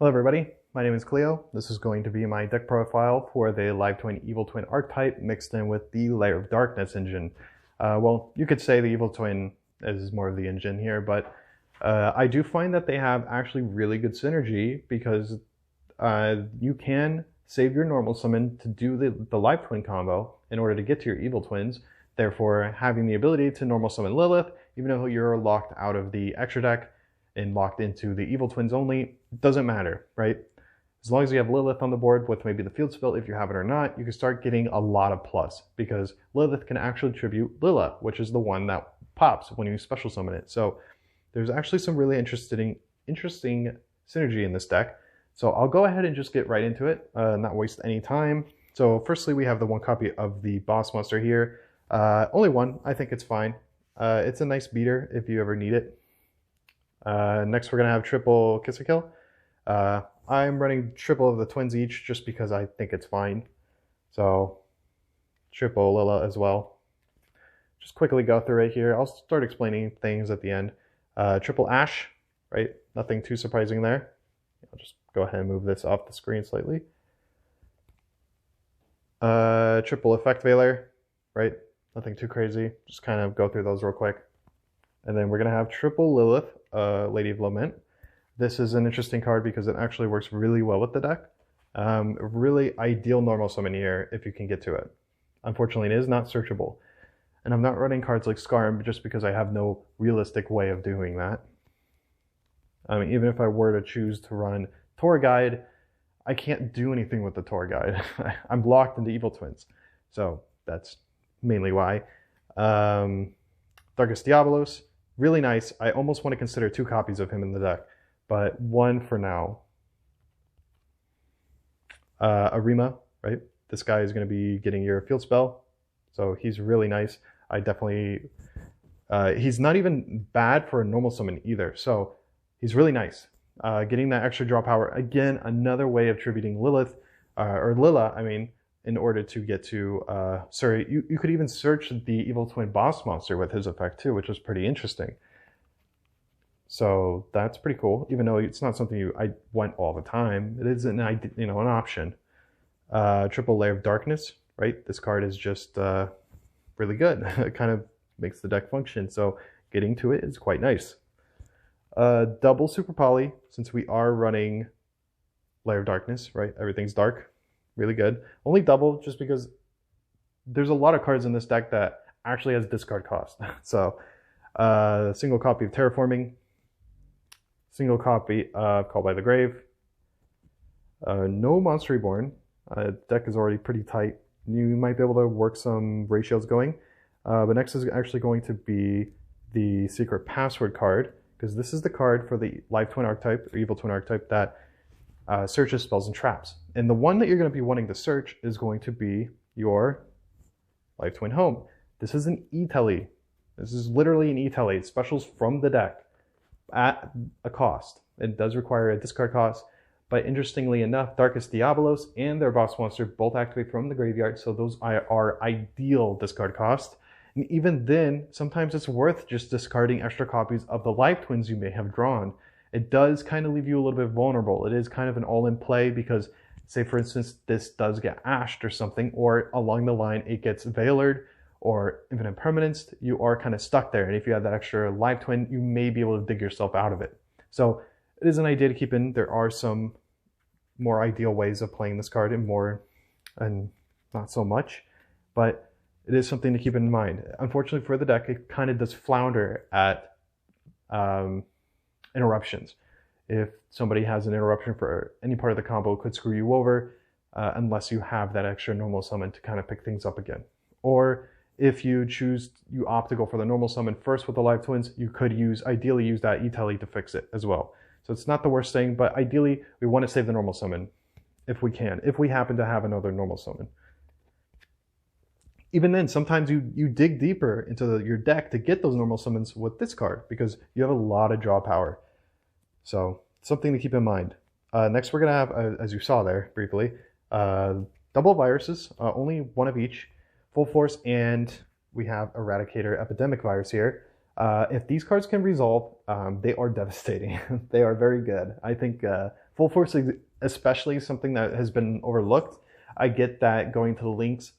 Hello everybody, my name is Cleo. This is going to be my deck profile for the Live Twin Evil Twin archetype mixed in with the Lair of Darkness engine. Well, you could say the Evil Twin is more of the engine here, but I do find that they have actually really good synergy because you can save your normal summon to do the Live Twin combo in order to get to your Evil Twins, therefore having the ability to normal summon Lilith, even though you're locked out of the extra deck and locked into the Evil Twins only, it doesn't matter, right? As long as you have Lilith on the board with maybe the field spell, if you have it or not, you can start getting a lot of plus because Lilith can actually tribute Lila, which is the one that pops when you special summon it. So there's actually some really interesting synergy in this deck. So I'll go ahead and just get right into it, not waste any time. So firstly, we have the one copy of the boss monster here. Only one, I think it's fine. It's a nice beater if you ever need it. Next, we're going to have triple Kiss or Kill. I'm running triple of the twins each just because I think it's fine. So, triple Lila as well. Just quickly go through it here. I'll start explaining things at the end. Triple Ash, right? Nothing too surprising there. I'll just go ahead and move this off the screen slightly. Triple Effect Veiler, right? Nothing too crazy. Just kind of go through those real quick. And then we're going to have triple Lilith, Lady of Lament. This is an interesting card because it actually works really well with the deck. Really ideal normal summon here if you can get to it. Unfortunately, it is not searchable. And I'm not running cards like Scarm just because I have no realistic way of doing that. I mean, even if I were to choose to run Tour Guide, I can't do anything with the Tour Guide. I'm blocked into Evil Twins. So that's mainly why. Darkest Diabolos. Really nice. I almost want to consider 2 copies of him in the deck, but 1 for now. Arima, right? This guy is going to be getting your field spell, so he's really nice. I definitely... he's not even bad for a normal summon either, so he's really nice. Getting that extra draw power, again, another way of tributing Lilith, or Lila, I mean, in order to get to, you could even search the Evil Twin boss monster with his effect too, which was pretty interesting. So that's pretty cool, even though it's not something I want all the time. It is an option. Triple Lair of Darkness, right? This card is just really good. It kind of makes the deck function, so getting to it is quite nice. Double Super Poly, since we are running Lair of Darkness, right? Everything's dark. Really good. Only double just because there's a lot of cards in this deck that actually has discard cost. So single copy of Terraforming, single copy of Call by the Grave, no Monster Reborn. Deck is already pretty tight. You might be able to work some ratios going. But next is actually going to be the Secret Password card, because this is the card for the Live Twin archetype, or Evil Twin archetype, that searches spells and traps. And the one that you're going to be wanting to search is going to be your Live Twin Home. This is an E-Telly. This is literally an E-Telly. It specials from the deck at a cost. It does require a discard cost, but interestingly enough, Darkest Diabolos and their boss monster both activate from the graveyard, so those are ideal discard cost. And even then, sometimes it's worth just discarding extra copies of the Live Twins you may have drawn. It does kind of leave you a little bit vulnerable. It is kind of an all-in play because, say for instance, this does get ashed or something, or along the line it gets veilered or infinite impermanence, you are kind of stuck there. And if you have that extra Live Twin, you may be able to dig yourself out of it. So it is an idea to keep in. There are some more ideal ways of playing this card and not so much, but it is something to keep in mind. Unfortunately for the deck, it kind of does flounder at interruptions. If somebody has an interruption for any part of the combo, it could screw you over unless you have that extra normal summon to kind of pick things up again. Or if you opt to go for the normal summon first with the Live Twins, you could ideally use that E-Telly to fix it as well. So it's not the worst thing, but ideally we want to save the normal summon if we can, if we happen to have another normal summon. Even then, sometimes you dig deeper into your deck to get those normal summons with this card because you have a lot of draw power. So something to keep in mind. Next, we're going to have, as you saw there briefly, double viruses, only one of each, Full Force, and we have Eradicator Epidemic Virus here. If these cards can resolve, they are devastating. They are very good. I think Full Force especially something that has been overlooked. I get that going to the links,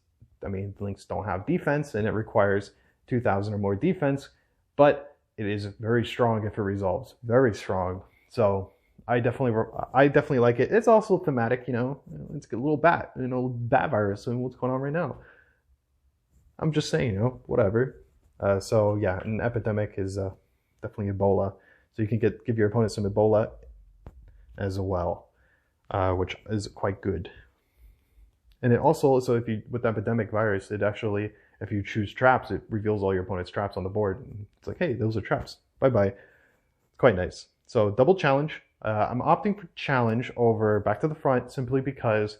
I mean, the links don't have defense and it requires 2,000 or more defense, but it is very strong if it resolves. Very strong. So I definitely like it. It's also thematic, you know. It's a little bat, you know, bat virus and what's going on right now. I'm just saying, you know, whatever. So yeah, an epidemic is definitely Ebola. So you can give your opponent some Ebola as well, which is quite good. And it also, so if you, with epidemic virus, it actually, if you choose traps, it reveals all your opponent's traps on the board. It's like, hey, those are traps. Bye-bye. Quite nice. So double challenge. I'm opting for challenge over back to the front simply because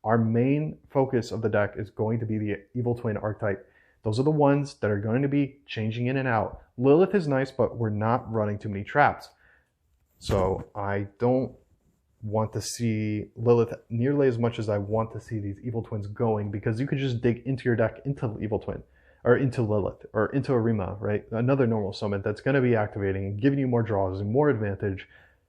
our main focus of the deck is going to be the Evil Twin archetype. Those are the ones that are going to be changing in and out. Lilith is nice, but we're not running too many traps. So I don't want to see Lilith nearly as much as I want to see these Evil Twins going, because you could just dig into your deck into Evil Twin, or into Lilith, or into Arima, right? Another normal summon that's going to be activating and giving you more draws and more advantage.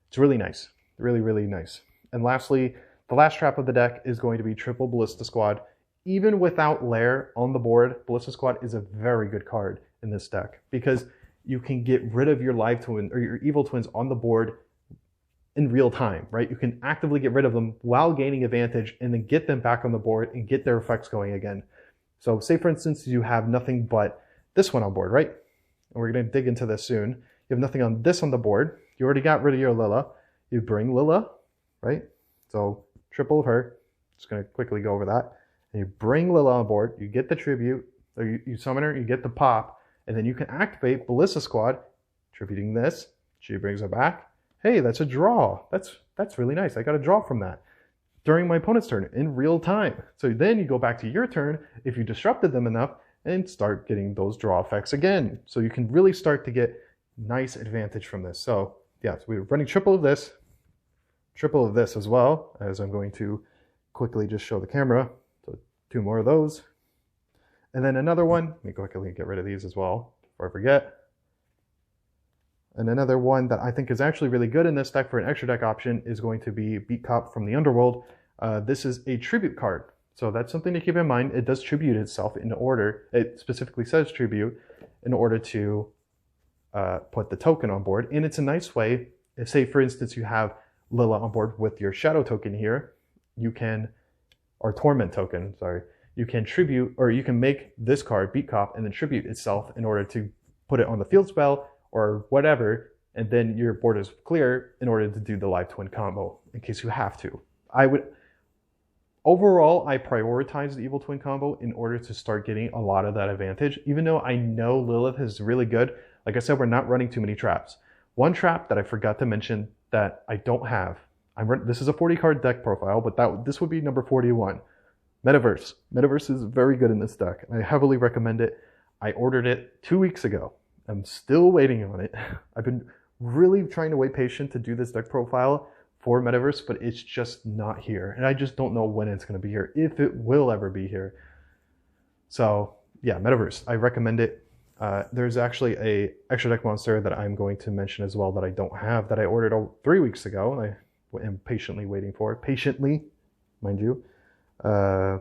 It's really nice. Really, really nice. And lastly, the last trap of the deck is going to be triple Ballista Squad. Even without Lair on the board, Ballista Squad is a very good card in this deck because you can get rid of your live twin or your evil twins on the board in real time, right? You can actively get rid of them while gaining advantage and then get them back on the board and get their effects going again. So say for instance, you have nothing but this one on board, right? And we're going to dig into this soon. You have nothing on this on the board. You already got rid of your Lila. You bring Lila, right? So triple of her. Just going to quickly go over that. And you bring Lila on board. You get the tribute, or you summon her, you get the pop, and then you can activate Ballista Squad, tributing this. She brings her back. Hey, that's a draw. That's really nice. I got a draw from that during my opponent's turn in real time. So then you go back to your turn if you disrupted them enough and start getting those draw effects again. So you can really start to get nice advantage from this. So yeah, so we're running triple of this as well, as I'm going to quickly just show the camera. So 2 more of those. And then another one, let me quickly get rid of these as well before I forget. And another one that I think is actually really good in this deck for an extra deck option is going to be Beat Cop from the Underworld. This is a tribute card. So that's something to keep in mind. It does tribute itself in order. It specifically says tribute in order to put the token on board. And it's a nice way, if say for instance you have Lila on board with your shadow token here, you can, or torment token, sorry, you can tribute, or you can make this card, Beat Cop, and then tribute itself in order to put it on the field spell or whatever, and then your board is clear in order to do the live twin combo in case you have to. Overall, I prioritize the evil twin combo in order to start getting a lot of that advantage, even though I know Lilith is really good. Like I said, we're not running too many traps. One trap that I forgot to mention that I don't have, this is a 40 card deck profile, but this would be number 41. Metaverse. Metaverse is very good in this deck. I heavily recommend it. I ordered it 2 weeks ago. I'm still waiting on it. I've been really trying to wait patient to do this deck profile for Metaverse, but it's just not here. And I just don't know when it's going to be here, if it will ever be here. So yeah, Metaverse, I recommend it. There's actually a extra deck monster that I'm going to mention as well that I don't have, that I ordered 3 weeks ago, and I am patiently waiting for it. Patiently, mind you. But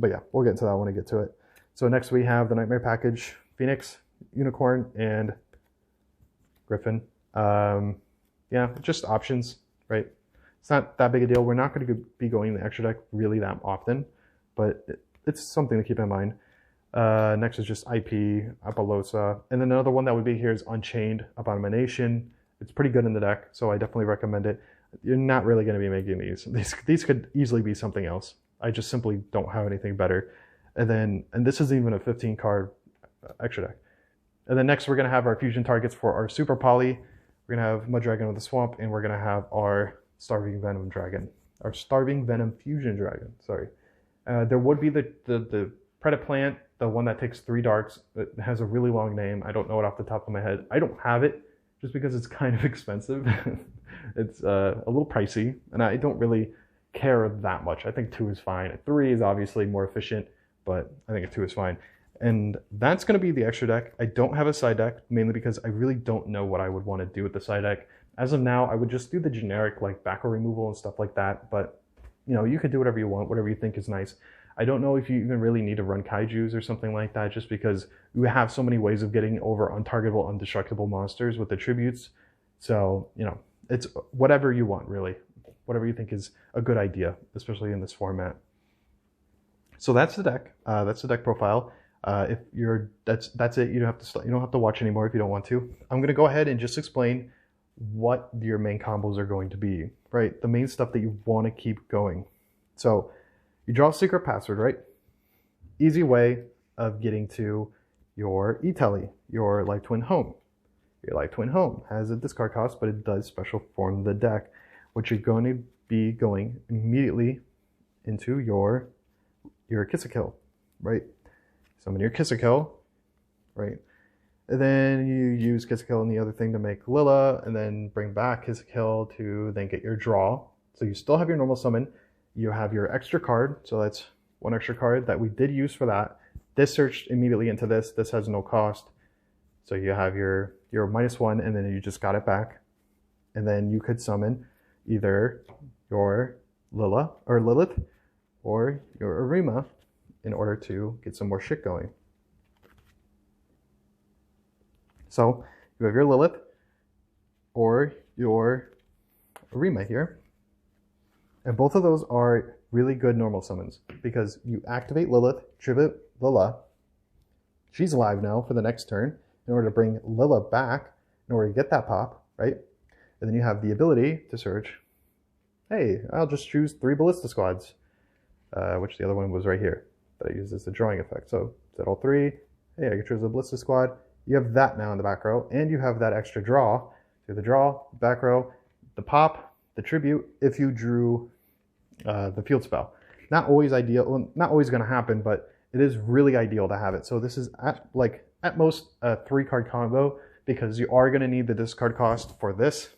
yeah, we'll get into that when I get to it. So next we have the Nightmare Package, Phoenix, Unicorn, and Griffin. Yeah, just options, right? It's not that big a deal. We're not going to be going the extra deck really that often, but it's something to keep in mind. Next is just IP, Apollosa, and then another one that would be here is Unchained, Abomination. It's pretty good in the deck, so I definitely recommend it. You're not really going to be making these. These could easily be something else. I just simply don't have anything better. And this is even a 15 card extra deck. And then next we're going to have our fusion targets for our Super Poly. We're going to have Mud Dragon of the Swamp, and we're going to have our Starving Venom Dragon. Our Starving Venom Fusion Dragon, sorry. There would be the Predaplant, the one that takes 3 darks. It has a really long name. I don't know it off the top of my head. I don't have it just because it's kind of expensive. It's a little pricey, and I don't really care that much. I think 2 is fine. 3 is obviously more efficient, but I think 2 is fine. And that's going to be the extra deck. I don't have a side deck, mainly because I really don't know what I would want to do with the side deck. As of now, I would just do the generic like back row removal and stuff like that. But you know, you could do whatever you want, whatever you think is nice. I don't know if you even really need to run kaijus or something like that, just because we have so many ways of getting over untargetable, undestructible monsters with the tributes. So, you know, it's whatever you want, really. Whatever you think is a good idea, especially in this format. So that's the deck. That's the deck profile. If you're that's it. You don't have to watch anymore if you don't want to. I'm gonna go ahead and just explain what your main combos are going to be, right? The main stuff that you want to keep going. So you draw a secret password, right? Easy way of getting to your E-Telly, your Life Twin home. Your Life Twin home has a discard cost, but it does special form the deck, which you're going to be going immediately into your Kiss a Kill, right? Summon your Kiss a Kill, right? And then you use Kiss a Kill and the other thing to make Lila, and then bring back Kiss a Kill to then get your draw. So you still have your normal summon. You have your extra card, so that's one extra card that we did use for that. This searched immediately into this. This has no cost. So you have your -1, and then you just got it back. And then you could summon either your Lilith or your Arima in order to get some more shit going. So you have your Lilith or your Arima here. And both of those are really good normal summons because you activate Lilith, tribute Lila. She's alive now for the next turn in order to bring Lila back in order to get that pop, right? And then you have the ability to search, hey, I'll just choose 3 Ballista Squads, which the other one was right here that I used as the drawing effect. So set all 3, hey, I can choose a Ballista Squad. You have that now in the back row, and you have that extra draw. So the draw, back row, the pop, the tribute, if you drew the field spell. Not always ideal, well, not always going to happen, but it is really ideal to have it. So this is at most a 3-card combo because you are going to need the discard cost for this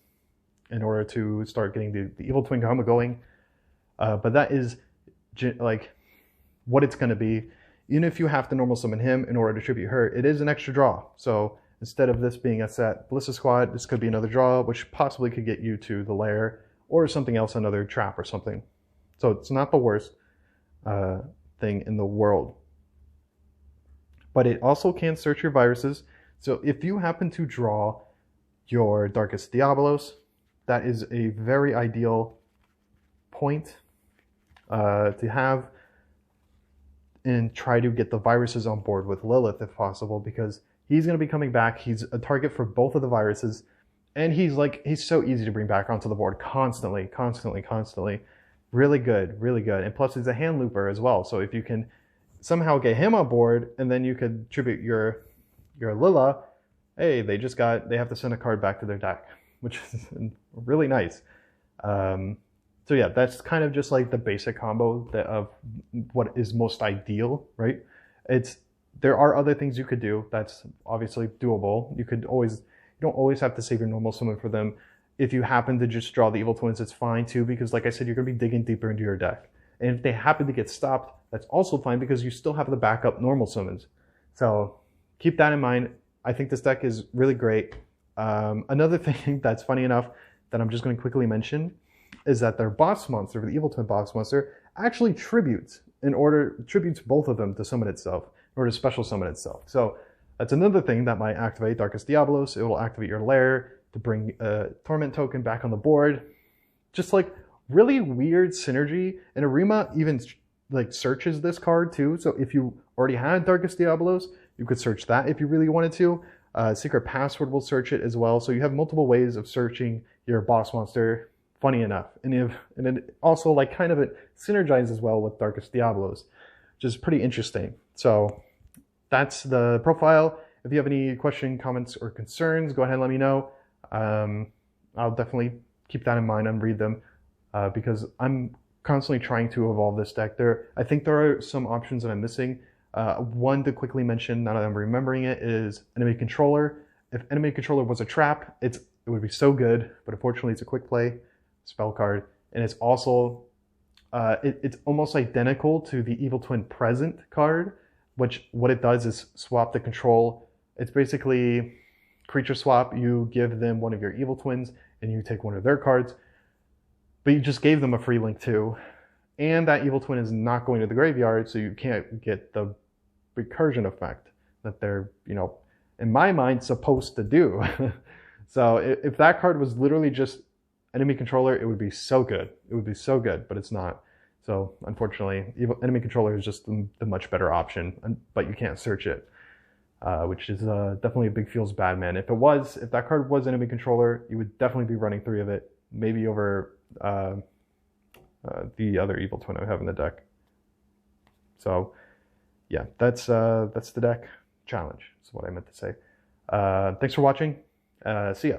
in order to start getting the Evil Twin combo going. But that is like what it's going to be. Even if you have to normal summon him in order to tribute her, it is an extra draw. So instead of this being a set Ballista Squad, this could be another draw, which possibly could get you to the Lair or something else, another trap or something. So it's not the worst thing in the world. But it also can search your viruses. So if you happen to draw your Darkest Diabolos, that is a very ideal point to have and try to get the viruses on board with Lilith if possible, because he's going to be coming back. He's a target for both of the viruses, and he's so easy to bring back onto the board constantly. Really good, really good. And plus he's a hand looper as well. So if you can somehow get him on board, and then you could tribute your Lila, hey, they have to send a card back to their deck, which is really nice. So yeah, that's kind of just like the basic combo of what is most ideal, right? There are other things you could do that's obviously doable. You don't always have to save your normal summon for them. If you happen to just draw the Evil Twins, it's fine too, because like I said, you're going to be digging deeper into your deck. And if they happen to get stopped, that's also fine because you still have the backup normal summons. So keep that in mind. I think this deck is really great. Another thing that's funny enough that I'm just going to quickly mention is that their boss monster, the Evil Twin boss monster, actually tributes both of them to summon itself, in order to special summon itself. So that's another thing that might activate Darkest Diabolos. It will activate your Lair to bring a Torment token back on the board. Just like really weird synergy. And Arima even like searches this card too. So if you already had Darkest Diabolos, you could search that if you really wanted to. Secret Password will search it as well. So you have multiple ways of searching your boss monster, funny enough. And it also like kind of it synergizes well with Darkest Diabolos, which is pretty interesting. So that's the profile. If you have any questions, comments, or concerns, go ahead and let me know. I'll definitely keep that in mind and read them because I'm constantly trying to evolve this deck. I think there are some options that I'm missing. One to quickly mention, now that I'm remembering it, is Enemy Controller. If Enemy Controller was a trap, it would be so good, but unfortunately it's a quick play spell card, and it's also it's almost identical to the Evil Twin Present card, which what it does is swap the control. It's basically creature swap. You give them one of your evil twins and you take one of their cards, but you just gave them a free link too. And that evil twin is not going to the graveyard, so you can't get the recursion effect that they're, you know, in my mind, supposed to do. So if that card was literally just enemy controller, it would be so good. It would be so good, but it's not. So unfortunately, enemy controller is just the much better option, but you can't search it, which is definitely a big feels bad, man. If that card was enemy controller, you would definitely be running 3 of it, maybe over the other evil twin I have in the deck. So yeah, that's the deck challenge. Is what I meant to say. Thanks for watching. See ya.